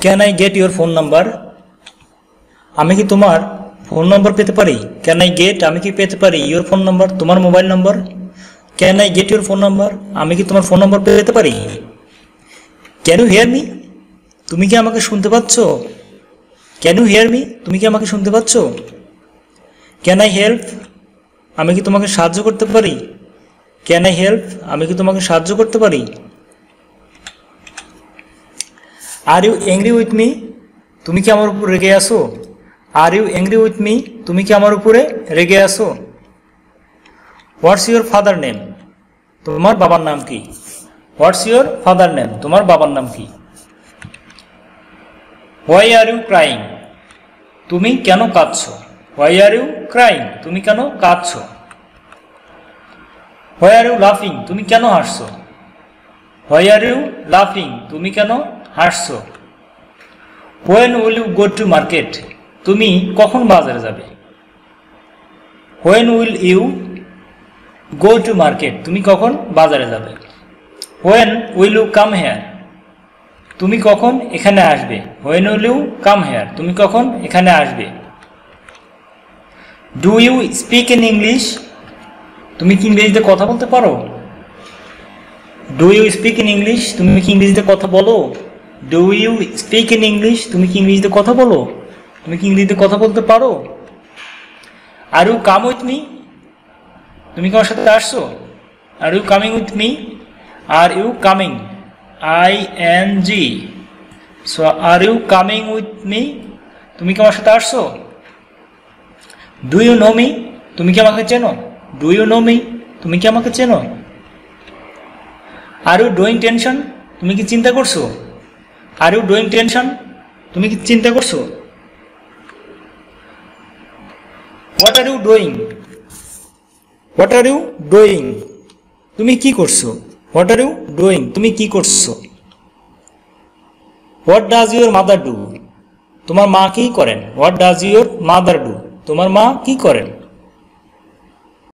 Can I get your phone number? আমি কি তোমার ফোন নম্বর পেতে পারি? ক্যান আই গেট, আমি কি পেতে পারি, ইউর ফোন নাম্বার, তোমার mobile number? Can I get your phone number, আমি কি তোমার ফোন নম্বর পেতে পারি? ক্যান ইউ হিয়ার মি, তুমি কি আমাকে শুনতে পাচ্ছ? ক্যান ইউ হিয়ার মি, তুমি কি আমাকে শুনতে পাচ্ছ? ক্যান আই হেল্প, আমি কি তোমাকে সাহায্য করতে পারি? ক্যান আই হেল্প, আমি কি তোমাকে সাহায্য করতে পারি? Are you angry with me, তুমি কি আমার উপর রেগে আসো? Are you angry with me, তুমি কি আমার উপরে রেগে আসো? হোয়াটস ইউর ফাদার নেম, তোমার বাবার নাম কি? হোয়াটস ইউর ফাদার নেম, তোমার বাবার নাম কি? হোয়াই আর ইউ ক্রাইং, তুমি কেন কাঁদছো? হোয়াই আর ইউ ক্রাইং, তুমি কেন কাঁদছো? হোয়াই আর ইউ লাফিং, তুমি কেন হাসছো? হোয়াই আর ইউ লাফিং, তুমি কেন হাসছো? When will you go to market, তুমি কখন বাজারে যাবে? When will you go to market, তুমি কখন বাজারে যাবে? When will you come here, তুমি কখন এখানে আসবে? When will you come here, তুমি কখন এখানে আসবে? Do you speak in English, তুমি কি ইংরেজিতে কথা বলতে পারো? Do you speak in English, তুমি কি ইংরেজিতে কথা বলো? Do you speak in English, তুমি কি ইংরেজিতে কথা বলো? তুমি কি ইংরেজিতে কথা বলতে পারো? Are you come with me, তুমি কি আমার সাথে আসছো? Are you coming with me, are you coming, ING, so are you coming with me, তুমি কি আমার সাথে আসছো? ডু ইউ নো মি, তুমি কি আমাকে চেনো? ডু ইউ নো মি, তুমি কি আমাকে চেনো? আর ইউ ডুইং টেনশন, তুমি কি চিন্তা করছো? আর ইউ ডুইং টেনশন, তুমি কি চিন্তা করছো? What are you doing, what are you doing, তুমি কি করছো? হোয়াট আর ইউ ডুইং, তুমি কি করছো? What does your mother do, তোমার মা কি করেন? What does your mother do, তোমার মা কি করেন?